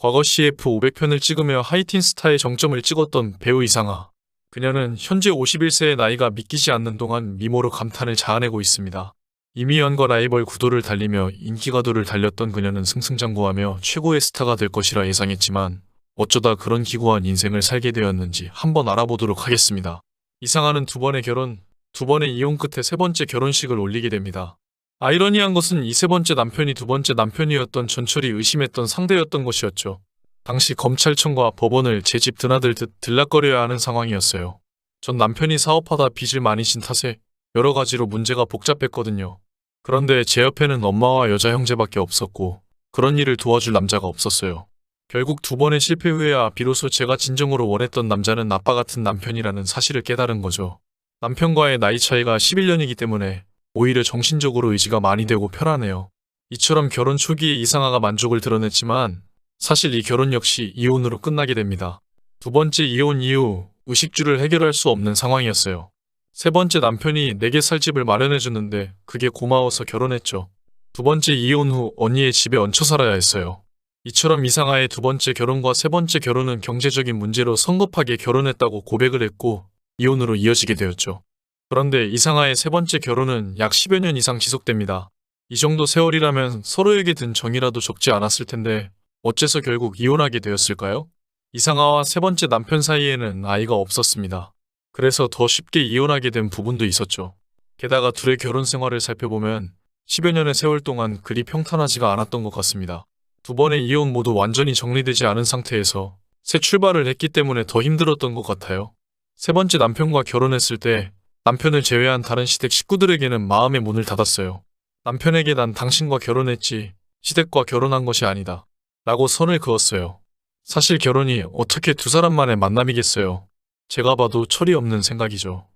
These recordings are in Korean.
과거 CF 500편을 찍으며 하이틴 스타의 정점을 찍었던 배우 이상아. 그녀는 현재 51세의 나이가 믿기지 않는 동안 미모로 감탄을 자아내고 있습니다. 이미연과 라이벌 구도를 달리며 인기가도를 달렸던 그녀는 승승장구하며 최고의 스타가 될 것이라 예상했지만 어쩌다 그런 기구한 인생을 살게 되었는지 한번 알아보도록 하겠습니다. 이상아는 두 번의 결혼, 두 번의 이혼 끝에 세 번째 결혼식을 올리게 됩니다. 아이러니한 것은 이 세 번째 남편이 두 번째 남편이었던 전철이 의심했던 상대였던 것이었죠. 당시 검찰청과 법원을 제 집 드나들듯 들락거려야 하는 상황이었어요. 전 남편이 사업하다 빚을 많이 진 탓에 여러 가지로 문제가 복잡했거든요. 그런데 제 옆에는 엄마와 여자 형제밖에 없었고 그런 일을 도와줄 남자가 없었어요. 결국 두 번의 실패 후에야 비로소 제가 진정으로 원했던 남자는 아빠 같은 남편이라는 사실을 깨달은 거죠. 남편과의 나이 차이가 11년이기 때문에 오히려 정신적으로 의지가 많이 되고 편하네요. 이처럼 결혼 초기에 이상아가 만족을 드러냈지만 사실 이 결혼 역시 이혼으로 끝나게 됩니다. 두 번째 이혼 이후 의식주를 해결할 수 없는 상황이었어요. 세 번째 남편이 내게 살 집을 마련해줬는데 그게 고마워서 결혼했죠. 두 번째 이혼 후 언니의 집에 얹혀 살아야 했어요. 이처럼 이상아의 두 번째 결혼과 세 번째 결혼은 경제적인 문제로 성급하게 결혼했다고 고백을 했고 이혼으로 이어지게 되었죠. 그런데 이상아의 세 번째 결혼은 약 10여 년 이상 지속됩니다. 이 정도 세월이라면 서로에게 든 정이라도 적지 않았을 텐데 어째서 결국 이혼하게 되었을까요? 이상아와 세 번째 남편 사이에는 아이가 없었습니다. 그래서 더 쉽게 이혼하게 된 부분도 있었죠. 게다가 둘의 결혼 생활을 살펴보면 10여 년의 세월 동안 그리 평탄하지가 않았던 것 같습니다. 두 번의 이혼 모두 완전히 정리되지 않은 상태에서 새 출발을 했기 때문에 더 힘들었던 것 같아요. 세 번째 남편과 결혼했을 때 남편을 제외한 다른 시댁 식구들에게는 마음의 문을 닫았어요. 남편에게 난 당신과 결혼했지 시댁과 결혼한 것이 아니다 라고 선을 그었어요. 사실 결혼이 어떻게 두 사람만의 만남이겠어요. 제가 봐도 철이 없는 생각이죠.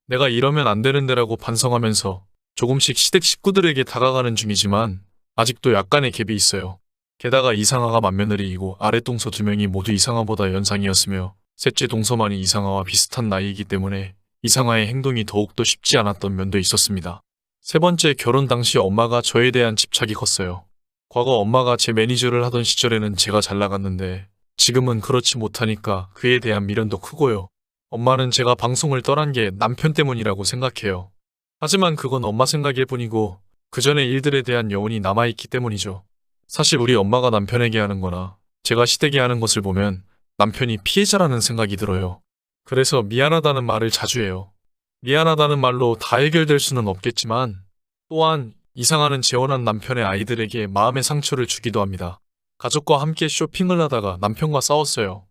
내가 이러면 안 되는데라고 반성하면서 조금씩 시댁 식구들에게 다가가는 중이지만 아직도 약간의 갭이 있어요. 게다가 이상아가 맏며느리이고 아랫동서 두 명이 모두 이상아보다 연상이었으며 셋째 동서만이 이상아와 비슷한 나이이기 때문에 이상아의 행동이 더욱더 쉽지 않았던 면도 있었습니다. 세 번째 결혼 당시 엄마가 저에 대한 집착이 컸어요. 과거 엄마가 제 매니저를 하던 시절에는 제가 잘 나갔는데 지금은 그렇지 못하니까 그에 대한 미련도 크고요. 엄마는 제가 방송을 떠난 게 남편 때문이라고 생각해요. 하지만 그건 엄마 생각일 뿐이고 그 전의 일들에 대한 여운이 남아있기 때문이죠. 사실 우리 엄마가 남편에게 하는 거나 제가 시댁에 하는 것을 보면 남편이 피해자라는 생각이 들어요. 그래서 미안하다는 말을 자주 해요. 미안하다는 말로 다 해결될 수는 없겠지만 또한 이상아는 재혼한 남편의 아이들에게 마음의 상처를 주기도 합니다. 가족과 함께 쇼핑을 하다가 남편과 싸웠어요.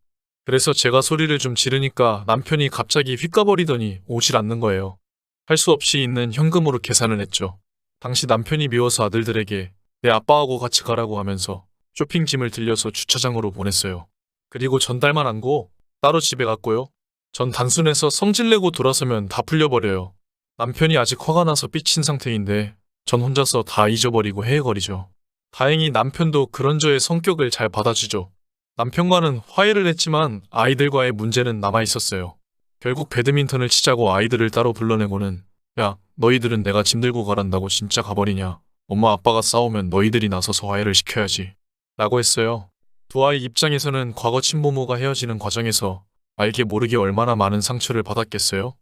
그래서 제가 소리를 좀 지르니까 남편이 갑자기 휙가버리더니 오질 않는 거예요. 할 수 없이 있는 현금으로 계산을 했죠. 당시 남편이 미워서 아들들에게 내 아빠하고 같이 가라고 하면서 쇼핑짐을 들려서 주차장으로 보냈어요. 그리고 전달만 안고 따로 집에 갔고요. 전 단순해서 성질내고 돌아서면 다 풀려버려요. 남편이 아직 화가 나서 삐친 상태인데 전 혼자서 다 잊어버리고 헤헤거리죠. 다행히 남편도 그런 저의 성격을 잘 받아주죠. 남편과는 화해를 했지만 아이들과의 문제는 남아있었어요. 결국 배드민턴을 치자고 아이들을 따로 불러내고는 야, 너희들은 내가 짐 들고 가란다고 진짜 가버리냐. 엄마 아빠가 싸우면 너희들이 나서서 화해를 시켜야지. 라고 했어요. 두 아이 입장에서는 과거 친부모가 헤어지는 과정에서 알게 모르게 얼마나 많은 상처를 받았겠어요?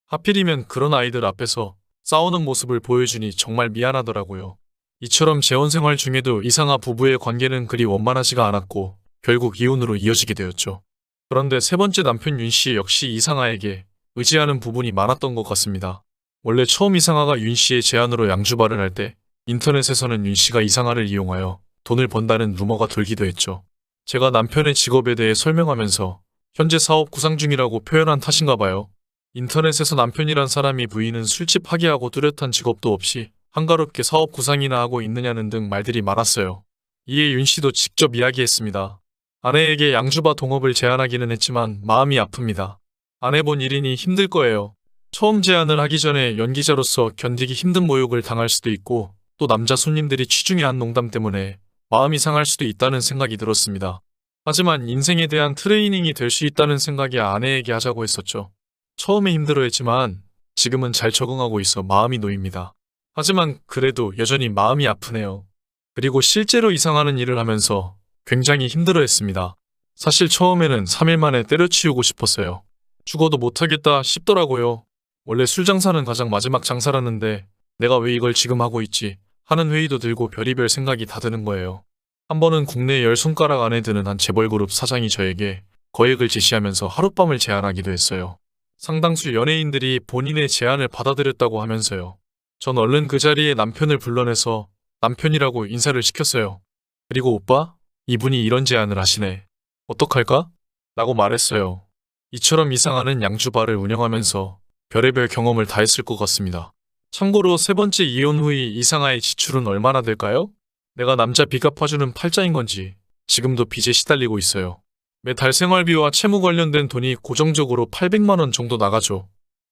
하필이면 그런 아이들 앞에서 싸우는 모습을 보여주니 정말 미안하더라고요. 이처럼 재혼 생활 중에도 이상아 부부의 관계는 그리 원만하지가 않았고 결국 이혼으로 이어지게 되었죠. 그런데 세 번째 남편 윤씨 역시 이상아에게 의지하는 부분이 많았던 것 같습니다. 원래 처음 이상아가 윤씨의 제안으로 양주발을 할 때 인터넷에서는 윤씨가 이상아를 이용하여 돈을 번다는 루머가 돌기도 했죠. 제가 남편의 직업에 대해 설명하면서 현재 사업 구상 중이라고 표현한 탓인가 봐요. 인터넷에서 남편이란 사람이 부인은 술집 하기하고 뚜렷한 직업도 없이 한가롭게 사업 구상이나 하고 있느냐는 등 말들이 많았어요. 이에 윤씨도 직접 이야기했습니다. 아내에게 양주바 동업을 제안하기는 했지만 마음이 아픕니다. 안 해본 일이니 힘들 거예요. 처음 제안을 하기 전에 연기자로서 견디기 힘든 모욕을 당할 수도 있고 또 남자 손님들이 취중에 한 농담 때문에 마음이 상할 수도 있다는 생각이 들었습니다. 하지만 인생에 대한 트레이닝이 될 수 있다는 생각에 아내에게 하자고 했었죠. 처음에 힘들어했지만 지금은 잘 적응하고 있어 마음이 놓입니다. 하지만 그래도 여전히 마음이 아프네요. 그리고 실제로 이상하는 일을 하면서 굉장히 힘들어했습니다. 사실 처음에는 3일 만에 때려치우고 싶었어요. 죽어도 못하겠다 싶더라고요. 원래 술 장사는 가장 마지막 장사라는데 내가 왜 이걸 지금 하고 있지 하는 회의도 들고 별의별 생각이 다 드는 거예요. 한 번은 국내 10손가락 안에 드는 한 재벌그룹 사장이 저에게 거액을 제시하면서 하룻밤을 제안하기도 했어요. 상당수 연예인들이 본인의 제안을 받아들였다고 하면서요. 전 얼른 그 자리에 남편을 불러내서 남편이라고 인사를 시켰어요. 그리고 오빠, 이분이 이런 제안을 하시네. 어떡할까? 라고 말했어요. 이처럼 이상하는 양주바를 운영하면서 별의별 경험을 다 했을 것 같습니다. 참고로 세 번째 이혼 후의 이상아의 지출은 얼마나 될까요? 내가 남자 빚 갚아주는 팔자인 건지 지금도 빚에 시달리고 있어요. 매달 생활비와 채무 관련된 돈이 고정적으로 800만 원 정도 나가죠.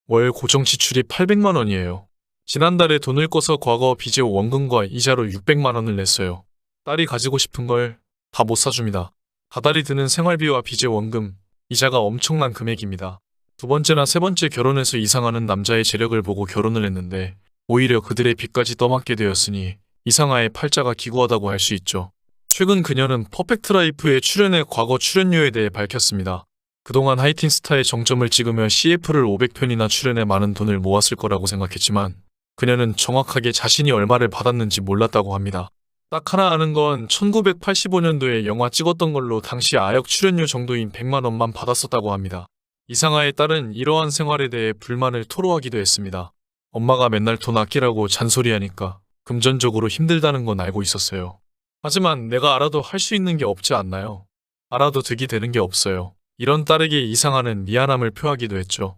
월 고정 지출이 800만 원이에요. 지난달에 돈을 꺼서 과거 빚의 원금과 이자로 600만 원을 냈어요. 딸이 가지고 싶은 걸 다 못 사줍니다. 다달이 드는 생활비와 빚의 원금, 이자가 엄청난 금액입니다. 두 번째나 세 번째 결혼해서 이상하는 남자의 재력을 보고 결혼을 했는데 오히려 그들의 빚까지 떠맡게 되었으니 이상아의 팔자가 기구하다고 할 수 있죠. 최근 그녀는 퍼펙트 라이프에 출연해 과거 출연료에 대해 밝혔습니다. 그동안 하이틴스타의 정점을 찍으며 CF를 500편이나 출연해 많은 돈을 모았을 거라고 생각했지만 그녀는 정확하게 자신이 얼마를 받았는지 몰랐다고 합니다. 딱 하나 아는 건 1985년도에 영화 찍었던 걸로 당시 아역 출연료 정도인 100만 원만 받았었다고 합니다. 이상아의 딸은 이러한 생활에 대해 불만을 토로하기도 했습니다. 엄마가 맨날 돈 아끼라고 잔소리하니까 금전적으로 힘들다는 건 알고 있었어요. 하지만 내가 알아도 할 수 있는 게 없지 않나요? 알아도 득이 되는 게 없어요. 이런 딸에게 이상아는 미안함을 표하기도 했죠.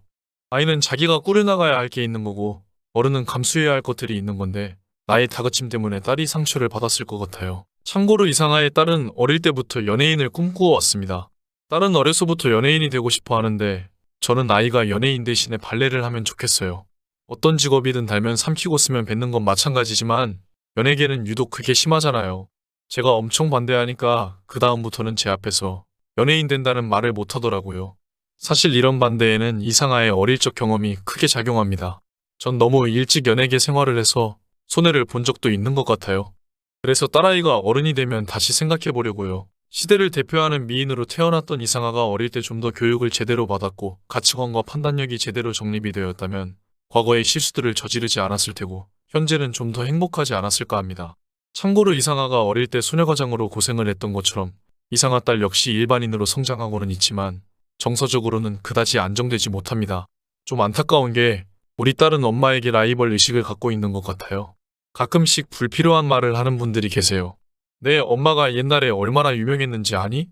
아이는 자기가 꾸려나가야 할 게 있는 거고 어른은 감수해야 할 것들이 있는 건데 나의 다그침 때문에 딸이 상처를 받았을 것 같아요. 참고로 이상아의 딸은 어릴 때부터 연예인을 꿈꾸어 왔습니다. 딸은 어려서부터 연예인이 되고 싶어 하는데 저는 아이가 연예인 대신에 발레를 하면 좋겠어요. 어떤 직업이든 달면 삼키고 쓰면 뱉는 건 마찬가지지만 연예계는 유독 그게 심하잖아요. 제가 엄청 반대하니까 그 다음부터는 제 앞에서 연예인 된다는 말을 못하더라고요. 사실 이런 반대에는 이상아의 어릴 적 경험이 크게 작용합니다. 전 너무 일찍 연예계 생활을 해서 손해를 본 적도 있는 것 같아요. 그래서 딸아이가 어른이 되면 다시 생각해 보려고요. 시대를 대표하는 미인으로 태어났던 이상아가 어릴 때 좀 더 교육을 제대로 받았고 가치관과 판단력이 제대로 정립이 되었다면 과거의 실수들을 저지르지 않았을 테고 현재는 좀 더 행복하지 않았을까 합니다. 참고로 이상아가 어릴 때 소녀가장으로 고생을 했던 것처럼 이상아 딸 역시 일반인으로 성장하고는 있지만 정서적으로는 그다지 안정되지 못합니다. 좀 안타까운 게 우리 딸은 엄마에게 라이벌 의식을 갖고 있는 것 같아요. 가끔씩 불필요한 말을 하는 분들이 계세요. 내 엄마가 옛날에 얼마나 유명했는지 아니?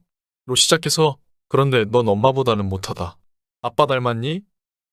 로 시작해서 그런데 넌 엄마보다는 못하다. 아빠 닮았니?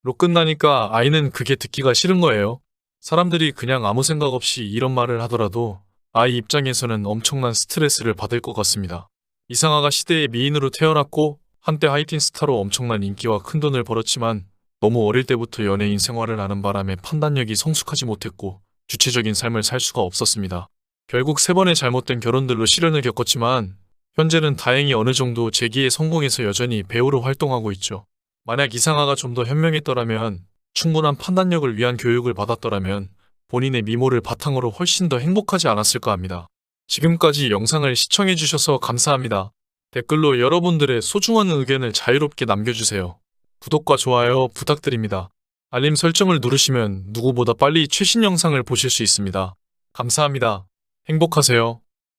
로 끝나니까 아이는 그게 듣기가 싫은 거예요. 사람들이 그냥 아무 생각 없이 이런 말을 하더라도 아이 입장에서는 엄청난 스트레스를 받을 것 같습니다. 이상아가 시대의 미인으로 태어났고 한때 하이틴 스타로 엄청난 인기와 큰돈을 벌었지만 너무 어릴 때부터 연예인 생활을 하는 바람에 판단력이 성숙하지 못했고 주체적인 삶을 살 수가 없었습니다. 결국 3번의 잘못된 결혼들로 시련을 겪었지만 현재는 다행히 어느 정도 재기에 성공해서 여전히 배우로 활동하고 있죠. 만약 이상아가 좀 더 현명했더라면 충분한 판단력을 위한 교육을 받았더라면 본인의 미모를 바탕으로 훨씬 더 행복하지 않았을까 합니다. 지금까지 영상을 시청해주셔서 감사합니다. 댓글로 여러분들의 소중한 의견을 자유롭게 남겨주세요. 구독과 좋아요 부탁드립니다. 알림 설정을 누르시면 누구보다 빨리 최신 영상을 보실 수 있습니다. 감사합니다. 행복하세요.